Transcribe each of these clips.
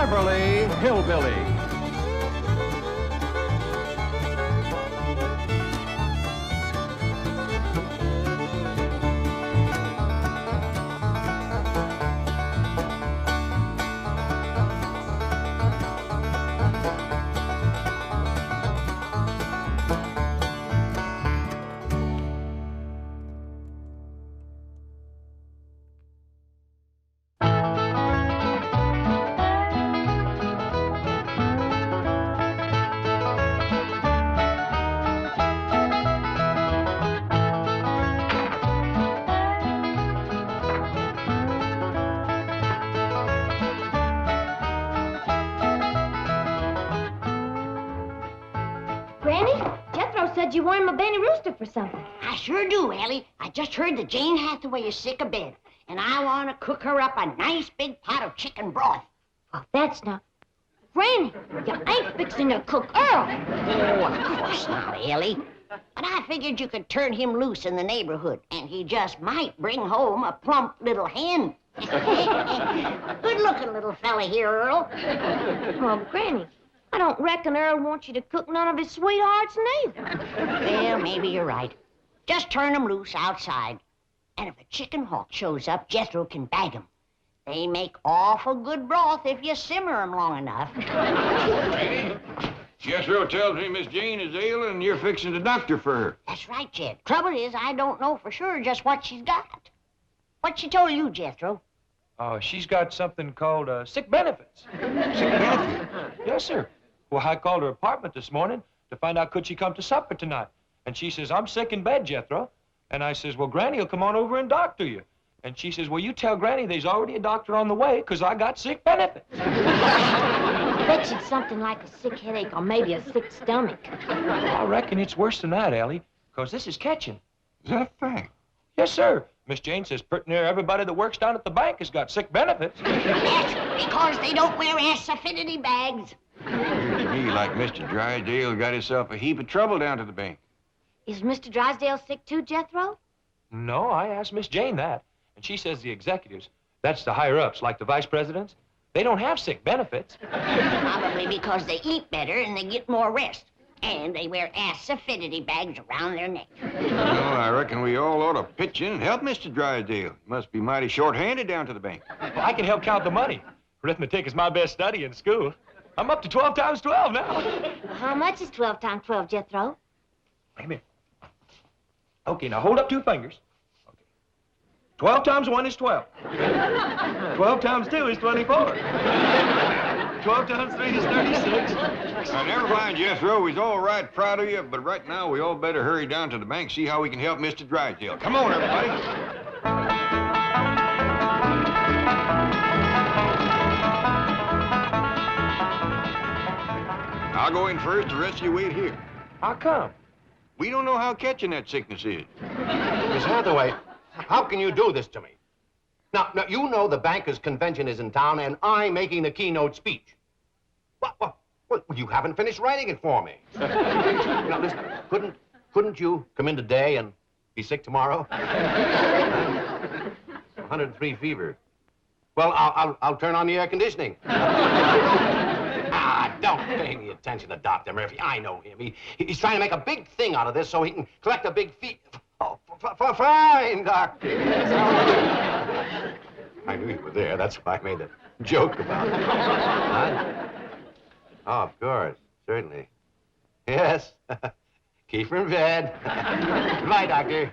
Beverly Hillbillies. You want him a Benny Rooster for something? I sure do, Elly. I just heard that Jane Hathaway is sick of bed, and I want to cook her up a nice big pot of chicken broth. Oh, that's not... Granny, you ain't fixing to cook Earl. Oh, of course not, Elly. But I figured you could turn him loose in the neighborhood, and he just might bring home a plump little hen. Good-looking little fella here, Earl. Oh, Granny, I don't reckon Earl wants you to cook none of his sweethearts neither. Well, maybe you're right. Just turn him loose outside. And if a chicken hawk shows up, Jethro can bag him. They make awful good broth if you simmer them long enough. Jethro tells me Miss Jane is ill and you're fixing the doctor for her. That's right, Jed. Trouble is, I don't know for sure just what she's got. What she told you, Jethro? Oh, she's got something called sick benefits. Sick benefit? Yes, sir. Well, I called her apartment this morning to find out could she come to supper tonight. And she says, I'm sick in bed, Jethro. And I says, well, Granny will come on over and doctor you. And she says, well, you tell Granny there's already a doctor on the way because I got sick benefits. I bet you it's something like a sick headache or maybe a sick stomach. I reckon it's worse than that, Elly, because this is catching. Is that a fact? Yes, sir. Miss Jane says pretty near everybody that works down at the bank has got sick benefits. That's because they don't wear ass-affinity bags. Appears to me like Mr. Drysdale got himself a heap of trouble down to the bank. Is Mr. Drysdale sick too, Jethro? No, I asked Miss Jane that. And she says the executives, that's the higher-ups, like the vice presidents, they don't have sick benefits. Probably because they eat better and they get more rest. And they wear ass-affinity bags around their neck. Well, I reckon we all ought to pitch in and help Mr. Drysdale. He must be mighty short-handed down to the bank. Well, I can help count the money. Arithmetic is my best study in school. I'm up to 12 times 12 now. Well, how much is 12 times 12, Jethro? Wait a minute. Okay, now hold up 2 fingers. Okay. 12 times 1 is 12. 12 times 2 is 24. 12 times 3 is 36. Now, never mind, Jethro. We's all right proud of you, but right now we all better hurry down to the bank, see how we can help Mr. Drysdale. Come on, everybody. I'll go in first. The rest of you wait here. How come? We don't know how catching that sickness is. Miss Hathaway, how can you do this to me? Now, you know the bankers' convention is in town, and I'm making the keynote speech. Well, you haven't finished writing it for me. Now, listen, couldn't you come in today and be sick tomorrow? 103 fever. Well, I'll turn on the air conditioning. Don't pay any attention to Dr. Murphy. I know him. He's trying to make a big thing out of this so he can collect a big fee. Oh, fine, Doctor. I knew you were there. That's why I made a joke about it. Huh? Oh, of course. Certainly. Yes. Keep her in bed. Goodbye, Doctor.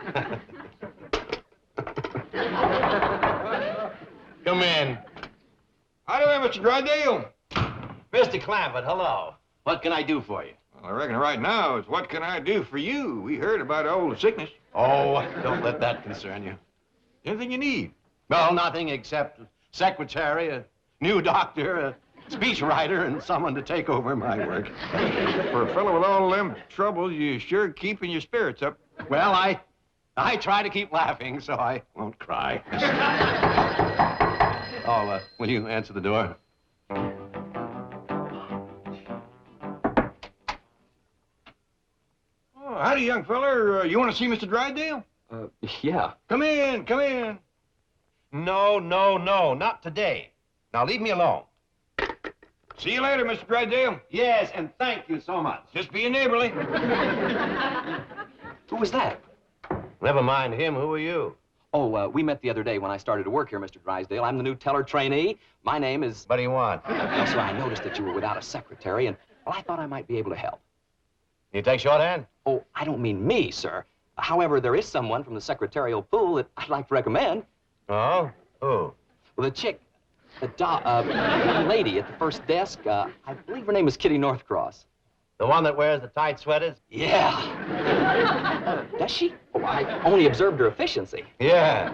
Come in. How do I, Mr. Drysdale? Mr. Clampett, hello. What can I do for you? Well, I reckon right now it's what can I do for you? We heard about all the sickness. Oh, don't let that concern you. Anything you need. Well, nothing except a secretary, a new doctor, a speechwriter, and someone to take over my work. For a fellow with all them troubles, you sure keeping your spirits up. Well, I try to keep laughing so I won't cry. Oh, will you answer the door? Howdy, young feller. You want to see Mr. Drysdale? Yeah. Come in, come in. No, not today. Now, leave me alone. See you later, Mr. Drysdale. Yes, and thank you so much. Just being neighborly. Who was that? Never mind him. Who are you? Oh, we met the other day when I started to work here, Mr. Drysdale. I'm the new teller trainee. My name is... What do you want? Well, sir, I noticed that you were without a secretary, and well, I thought I might be able to help. You take shorthand? Oh, I don't mean me, sir. However, there is someone from the secretarial pool that I'd like to recommend. Oh? Who? Well, the chick, the young lady at the first desk, I believe her name is Kitty Northcross. The one that wears the tight sweaters? Yeah. Does she? Oh, I only observed her efficiency. Yeah.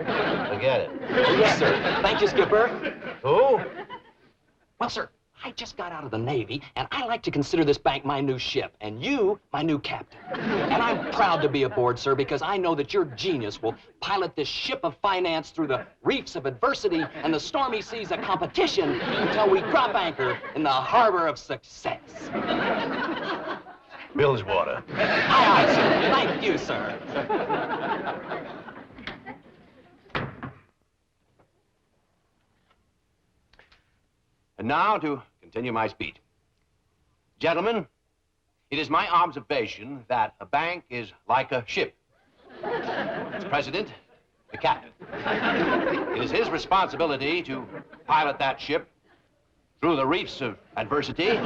Forget it. Oh, yes, sir. Thank you, Skipper. Who? Well, sir, I just got out of the Navy, and I like to consider this bank my new ship, and you my new captain. And I'm proud to be aboard, sir, because I know that your genius will pilot this ship of finance through the reefs of adversity and the stormy seas of competition until we drop anchor in the harbor of success. Bilgewater. Aye, aye, sir. Thank you, sir. And now to continue my speech. Gentlemen, it is my observation that a bank is like a ship. Its president, the captain. It is his responsibility to pilot that ship through the reefs of adversity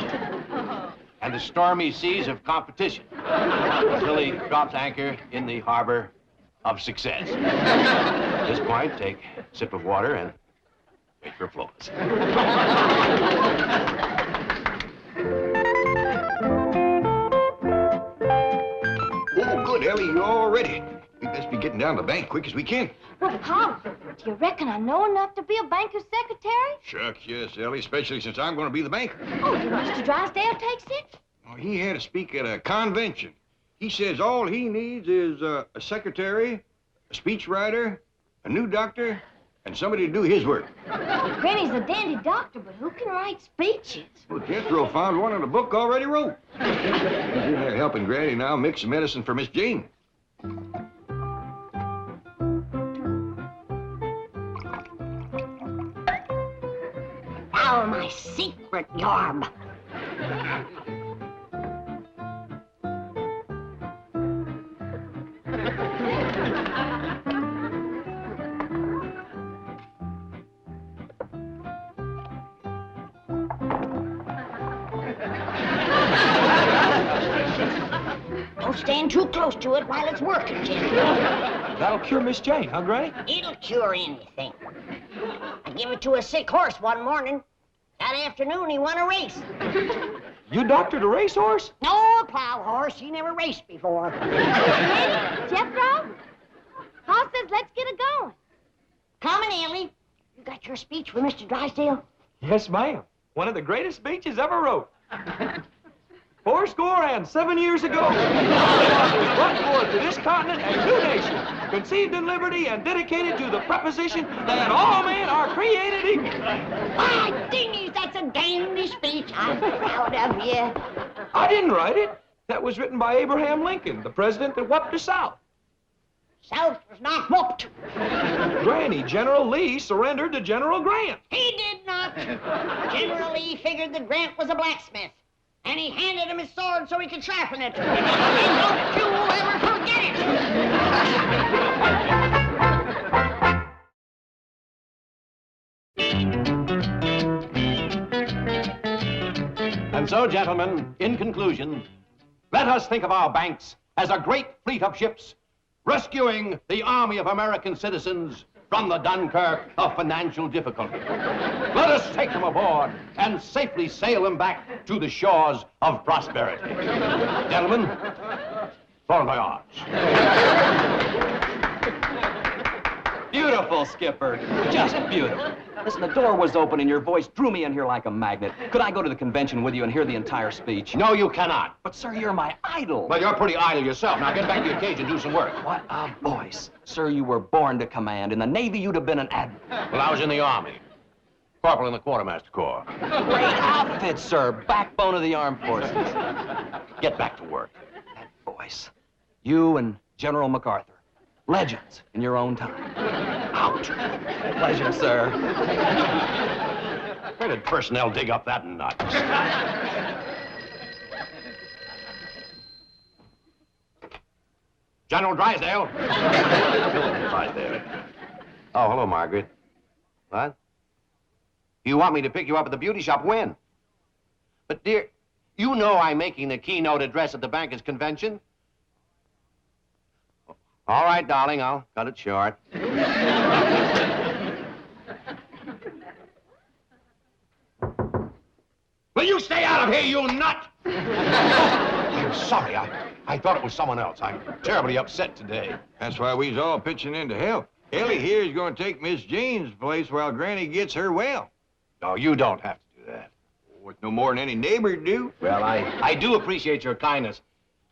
and the stormy seas of competition until he drops anchor in the harbor of success. At this point, take a sip of water and wait for applause. Oh, good, Elly, you're all ready. We best be getting down to the bank quick as we can. Well, Pop, do you reckon I know enough to be a banker's secretary? Shucks, yes, Elly, especially since I'm going to be the banker. Oh, did Mr. Drysdale take sick? Oh, he had to speak at a convention. He says all he needs is a secretary, a speechwriter, a new doctor, and somebody to do his work. Granny's a dandy doctor, but who can write speeches? Well, Jethro found one in a book already wrote. He's in there helping Granny now mix some medicine for Miss Jane. Now my secret yarb. Don't stand too close to it while it's working, Jethro. That'll cure Miss Jane, huh, Granny? It'll cure anything. I gave it to a sick horse one morning. That afternoon, he won a race. You doctored a racehorse? No, a plow horse. He never raced before. Jethro? Pa says let's get it going. Come on, Elly. You got your speech for Mr. Drysdale? Yes, ma'am. One of the greatest speeches ever wrote. 7 years ago, was brought forth to this continent a new nation, conceived in liberty and dedicated to the proposition that all men are created equal. My dingies, that's a dandy speech. I'm proud of you. I didn't write it. That was written by Abraham Lincoln, the president that whooped the South. South was not whooped. Granny, General Lee surrendered to General Grant. He did not. General Lee figured that Grant was a blacksmith. And he handed him his sword so he could sharpen it. And don't you ever forget it! And so, gentlemen, in conclusion, let us think of our banks as a great fleet of ships rescuing the army of American citizens from the Dunkirk of financial difficulty. Let us take them aboard and safely sail them back to the shores of prosperity. Gentlemen, bon voyage. Beautiful, Skipper. Just beautiful. Listen, the door was open and your voice drew me in here like a magnet. Could I go to the convention with you and hear the entire speech? No, you cannot. But, sir, you're my idol. Well, you're pretty idle yourself. Now get back to your cage and do some work. What a voice. Sir, you were born to command. In the Navy, you'd have been an admiral. Well, I was in the Army. Corporal in the Quartermaster Corps. Great outfit, sir. Backbone of the armed forces. Get back to work. That voice. You and General MacArthur. Legends in your own time. Out. Pleasure, sir. Where did personnel dig up that nut? General Drysdale. Right there. Oh, hello, Margaret. What? You want me to pick you up at the beauty shop when? But, dear, you know I'm making the keynote address at the bankers' convention. All right, darling, I'll cut it short. Will you stay out of here, you nut? I'm sorry. I thought it was someone else. I'm terribly upset today. That's why we's all pitching in to help. Elly here is going to take Miss Jane's place while Granny gets her well. No, you don't have to do that. Oh, it's no more than any neighbor do. Well, I do appreciate your kindness.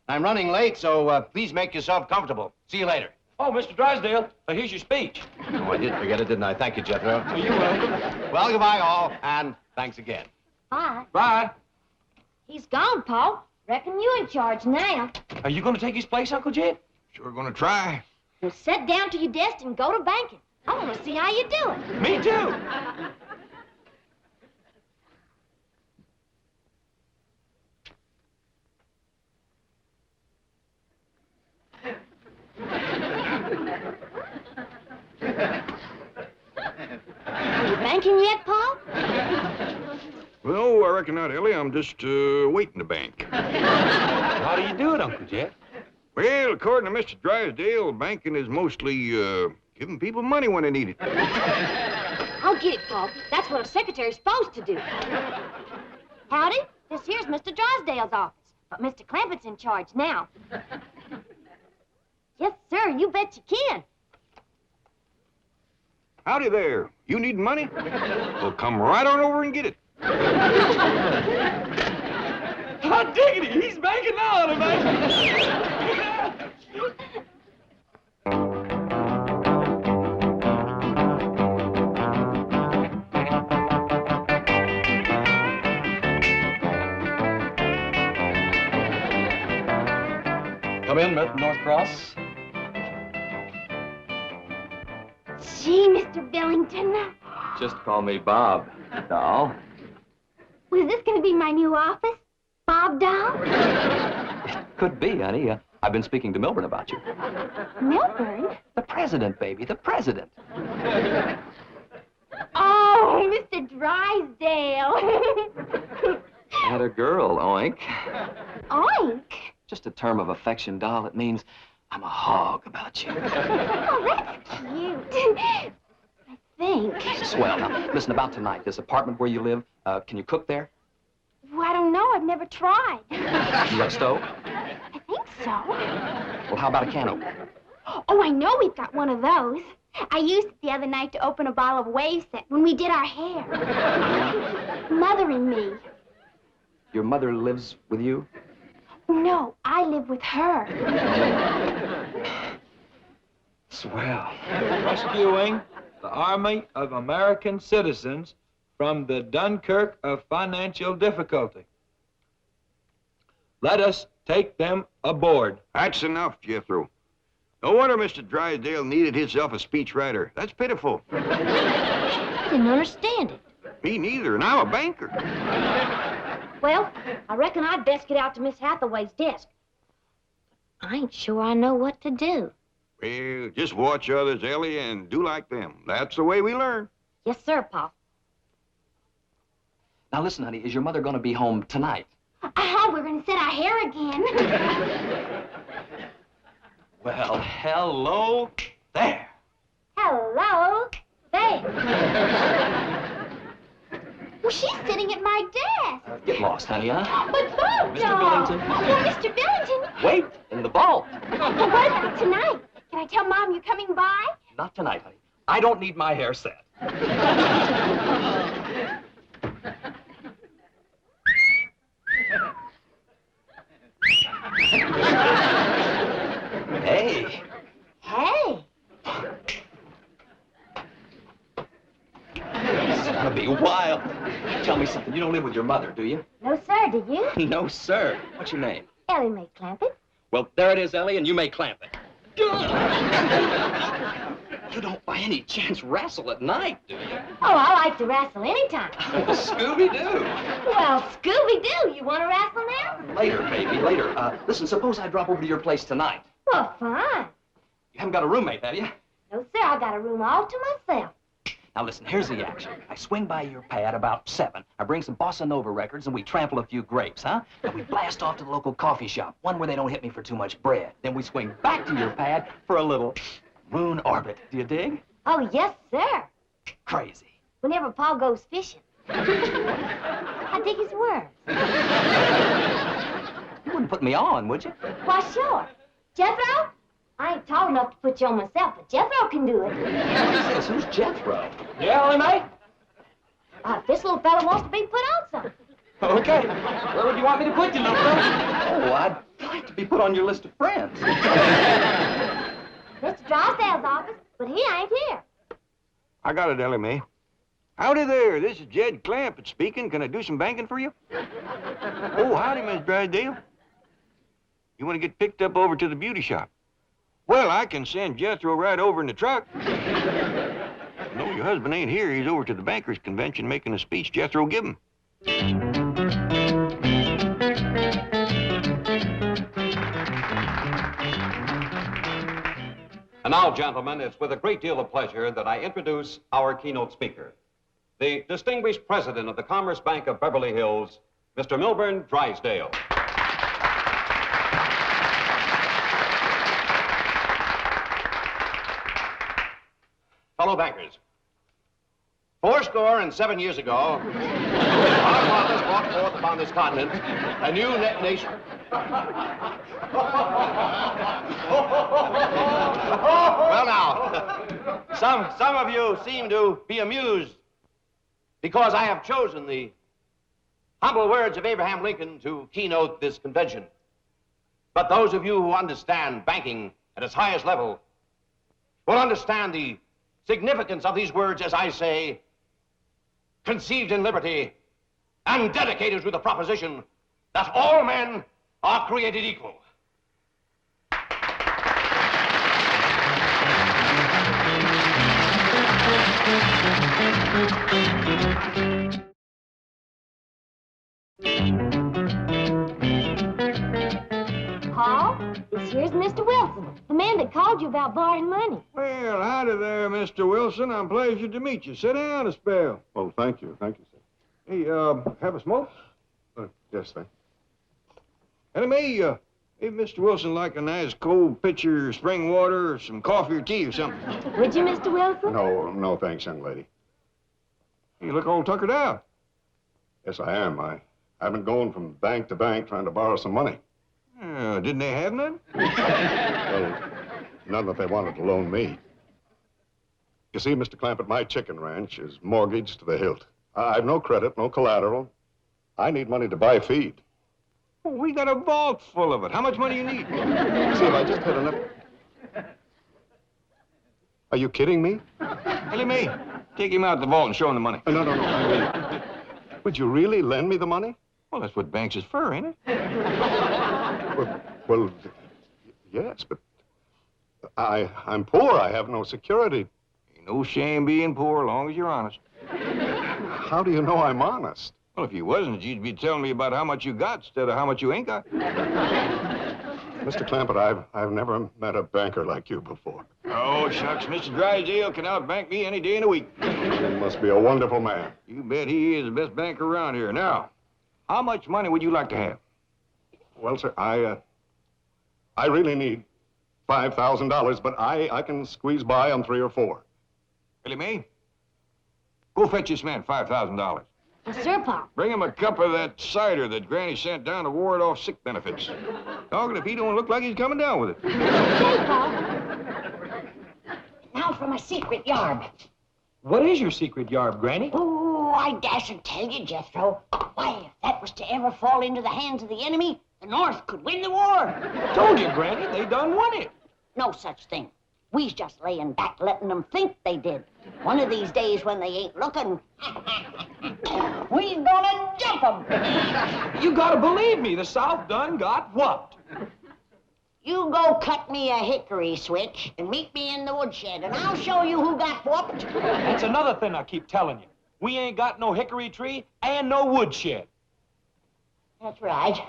I'm running late, so please make yourself comfortable. See you later. Oh, Mr. Drysdale, here's your speech. Oh, I did forget it, didn't I? Thank you, Jethro. Oh, you're welcome. Well, goodbye, all, and thanks again. Bye. Bye. He's gone, Pa. Reckon you in charge now. Are you going to take his place, Uncle Jed? Sure gonna try. Well, sit down to your desk and go to banking. I want to see how you do it. Me too. Are you banking yet, Pa? Well, I reckon not, Elly. I'm just waiting to bank. How do you do it, Uncle Jed? Well, according to Mr. Drysdale, banking is mostly giving people money when they need it. I'll get it, Pa. That's what a secretary's supposed to do. Howdy. This here's Mr. Drysdale's office, but Mr. Clampett's in charge now. Yes, sir. You bet you can. Howdy there. You need money? Well, come right on over and get it. Hot diggity, he's banking now, man. Come in, North Cross. Gee, Mr. Billington. Just call me Bob, doll. Was this going to be my new office? Bob Doll? Could be, honey. I've been speaking to Milburn about you. Milburn? The president, baby, the president. Oh, Mr. Drysdale. Had a girl, oink. Oink? Just a term of affection, doll. It means I'm a hog about you. Oh, that's cute. I think. Swell. Now, listen, about tonight, this apartment where you live, can you cook there? Well, I don't know. I've never tried. You got a stove? I think so. Well, how about a can opener? Oh, I know we've got one of those. I used it the other night to open a bottle of wave set when we did our hair. Mother and me. Your mother lives with you? No, I live with her. Swell. Rescuing the Army of American citizens from the Dunkirk of financial difficulty. Let us take them aboard. That's enough, Jethro. No wonder Mr. Drysdale needed himself a speechwriter. That's pitiful. I didn't understand it. Me neither, and I'm a banker. Well, I reckon I'd best get out to Miss Hathaway's desk. I ain't sure I know what to do. Well, just watch others, Elly, and do like them. That's the way we learn. Yes, sir, Pa. Now, listen, honey, is your mother going to be home tonight? Oh, we're going to set our hair again. Well, hello there. Hello there. Well, she's sitting at my desk. Get lost, honey, huh? But Bob, Mr. Billington. Oh, Mr. Billington. Wait, in the vault. Well, what about tonight? Can I tell Mom you're coming by? Not tonight, honey. I don't need my hair set. Hey. Hey. This is gonna be wild. Tell me something. You don't live with your mother, do you? No, sir, do you? No, sir. What's your name? Elly Mae Clampett. Well, there it is, Elly, and you may clamp it. You don't by any chance wrestle at night, do you? Oh, I like to wrestle anytime. Oh, Scooby-Doo. Well, Scooby-Doo, you want to wrestle now? Later, baby, later. Listen, suppose I drop over to your place tonight. Well, fine. You haven't got a roommate, have you? No, sir, I got a room all to myself. Now, listen, here's the action. I swing by your pad about 7. I bring some bossa nova records, and we trample a few grapes, huh? Then we blast off to the local coffee shop, one where they don't hit me for too much bread. Then we swing back to your pad for a little moon orbit. Do you dig? Oh, yes, sir. Crazy. Whenever Pa goes fishing. I dig his words. You wouldn't put me on, would you? Why, sure. Jethro? I ain't tall enough to put you on myself, but Jethro can do it. What's this? Who's Jethro? Yeah, Elly, mate? If this little fella wants to be put on some. Okay. Where would you want me to put you, little fella? Oh, I'd like to be put on your list of friends. Mr. Drysdale's office, but he ain't here. I got it, Elly Mae. Howdy there. This is Jed Clampett speaking. Can I do some banking for you? Oh, howdy, Miss Drysdale. You want to get picked up over to the beauty shop? Well, I can send Jethro right over in the truck. No, your husband ain't here. He's over to the bankers' convention making a speech Jethro give him. And now, gentlemen, it's with a great deal of pleasure that I introduce our keynote speaker, the distinguished president of the Commerce Bank of Beverly Hills, Mr. Milburn Drysdale. Fellow bankers, 407 years ago, our fathers brought forth upon this continent a new nation. Well, now, some of you seem to be amused because I have chosen the humble words of Abraham Lincoln to keynote this convention. But those of you who understand banking at its highest level will understand the significance of these words as I say, conceived in liberty and dedicated to the proposition that all men are created equal. Paul, this here's Mr. Wilson, the man that called you about borrowing money. Well, howdy there, Mr. Wilson. I'm pleased to meet you. Sit down a spell. Oh, thank you, sir. Hey, have a smoke? Yes, sir. Elly Mae, hey, Mr. Wilson, like a nice cold pitcher of spring water or some coffee or tea or something. Would you, Mr. Wilson? No, thanks, young lady. You look all tuckered out. Yes, I am. I've been going from bank to bank trying to borrow some money. Didn't they have none? Well, none that they wanted to loan me. You see, Mr. Clampett, my chicken ranch is mortgaged to the hilt. I've no credit, no collateral. I need money to buy feed. Oh, we got a vault full of it. How much money you need? See, if I just had enough... Are you kidding me? Elly Mae, take him out the vault and show him the money. No. I mean, would you really lend me the money? Well, that's what banks is for, ain't it? Well, yes, but I'm poor. I have no security. Ain't no shame being poor as long as you're honest. How do you know I'm honest? Well, if you wasn't, you'd be telling me about how much you got instead of how much you ain't got. Mr. Clampett, I've never met a banker like you before. Oh, shucks, Mr. Drysdale can outbank me any day in the week. He must be a wonderful man. You bet he is the best banker around here. Now, how much money would you like to have? Well, sir, I really need $5,000, but I can squeeze by on 3 or 4. Elly Mae, go fetch this man $5,000. Yes, sir, Pa. Bring him a cup of that cider that Granny sent down to ward off sick benefits. Doggone if he don't look like he's coming down with it. Okay, Pa. Now for my secret yarb. What is your secret yarb, Granny? Oh, I dasn't tell you, Jethro. Why, if that was to ever fall into the hands of the enemy, the North could win the war. Told you, Granny, they done won it. No such thing. We's just laying back, letting them think they did. One of these days when they ain't looking, we's gonna jump them. You gotta believe me, the South done got whooped. You go cut me a hickory switch and meet me in the woodshed, and I'll show you who got whooped. That's another thing I keep telling you. We ain't got no hickory tree and no woodshed. That's right.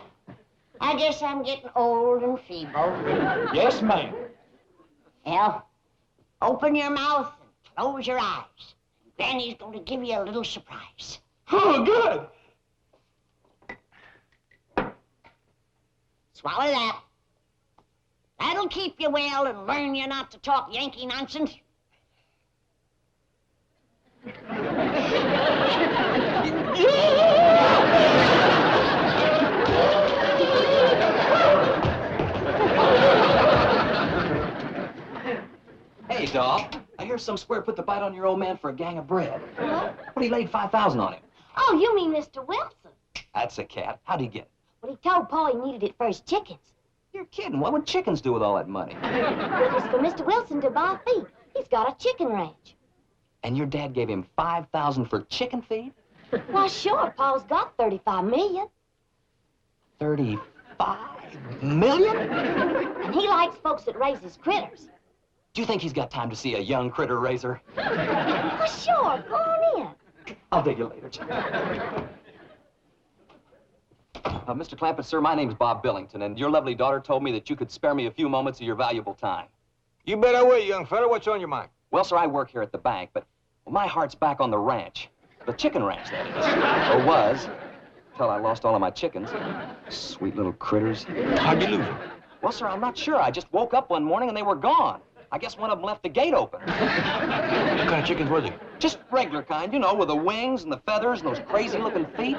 I guess I'm getting old and feeble. Yes, ma'am. Well, open your mouth and close your eyes. Granny's going to give you a little surprise. Oh, good. Swallow that. That'll keep you well and learn you not to talk Yankee nonsense. Hey, Doc. I hear some square put the bite on your old man for a gang of bread. What? But he laid $5,000 on him. Oh, you mean Mr. Wilson? That's a cat. How'd he get it? Well, he told Pa he needed it for his chickens. You're kidding. What would chickens do with all that money? It was for Mr. Wilson to buy feed. He's got a chicken ranch. And your dad gave him $5,000 for chicken feed? Why, sure, Pa's got $35 million. $35 million? And he likes folks that raises critters. Do you think he's got time to see a young critter raiser? Why, sure, go on in. I'll dig you later, Jim. Mr. Clampett, sir, my name's Bob Billington, and your lovely daughter told me that you could spare me a few moments of your valuable time. You bet I will, young fella. What's on your mind? Well, sir, I work here at the bank, but my heart's back on the ranch. The chicken ranch, that is. Or was, till I lost all of my chickens. Sweet little critters. How'd you lose them? Well, sir, I'm not sure. I just woke up one morning and they were gone. I guess one of them left the gate open. What kind of chickens were they? Just regular kind, you know, with the wings and the feathers and those crazy-looking feet.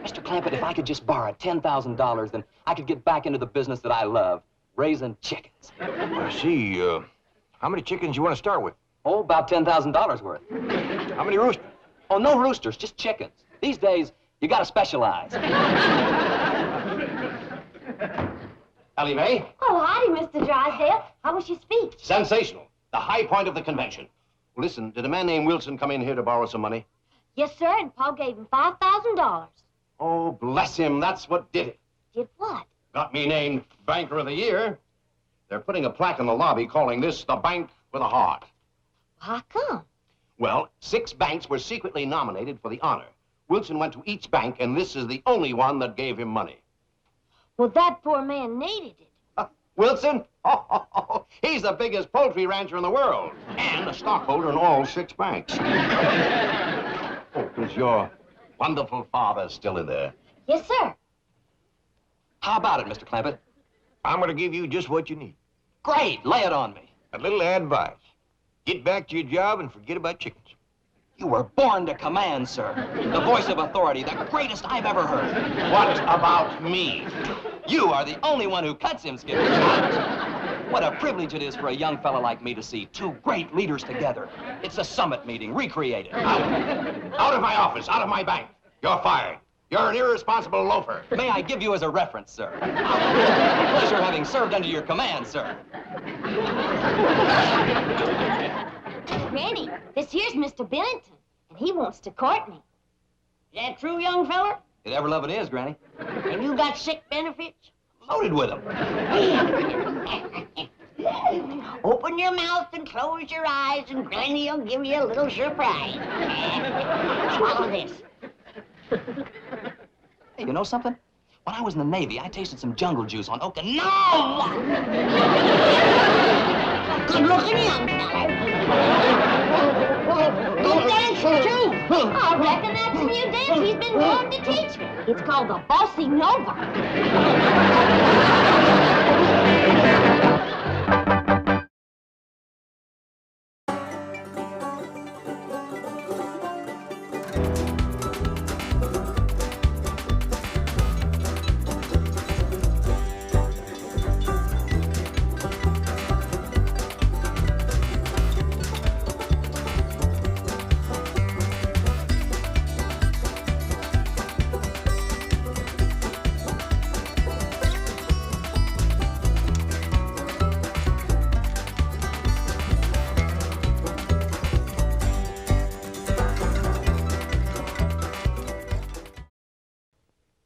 Mr. Clampett, if I could just borrow $10,000, then I could get back into the business that I love, raising chickens. I see. How many chickens you want to start with? Oh, about $10,000 worth. How many roosters? Oh, no roosters, just chickens. These days, you gotta specialize. Elly May? Oh, howdy, Mr. Drysdale. How was your speech? Sensational. The high point of the convention. Listen, did a man named Wilson come in here to borrow some money? Yes, sir, and Pa gave him $5,000. Oh, bless him. That's what did it. Did what? Got me named Banker of the Year. They're putting a plaque in the lobby calling this the Bank with a Heart. How come? Well, 6 banks were secretly nominated for the honor. Wilson went to each bank, and this is the only one that gave him money. Well, that poor man needed it. Wilson? Oh, he's the biggest poultry rancher in the world, and a stockholder in all 6 banks. Oh, is your wonderful father still in there? Yes, sir. How about it, Mr. Clampett? I'm going to give you just what you need. Great, lay it on me. A little advice. Get back to your job and forget about chickens. You were born to command, sir. The voice of authority, the greatest I've ever heard. What about me? You are the only one who cuts him, Skipper. What a privilege it is for a young fella like me to see 2 great leaders together. It's a summit meeting, recreated. Out of my office, out of my bank. You're fired. You're an irresponsible loafer. May I give you as a reference, sir? Pleasure having served under your command, sir. Granny, this here's Mr. Billington, and he wants to court me. Is that true, young feller? It ever love it is, Granny. And you got sick benefits? Loaded with them. Open your mouth and close your eyes, and Granny will give you a little surprise. Swallow this. Hey, you know something? When I was in the Navy, I tasted some jungle juice on Okinawa. Good-looking young feller. Good dancer, too. I reckon that's a new dance he's been wanting to teach me. It's called the Bossy Nova.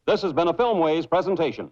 This has been a Filmways presentation.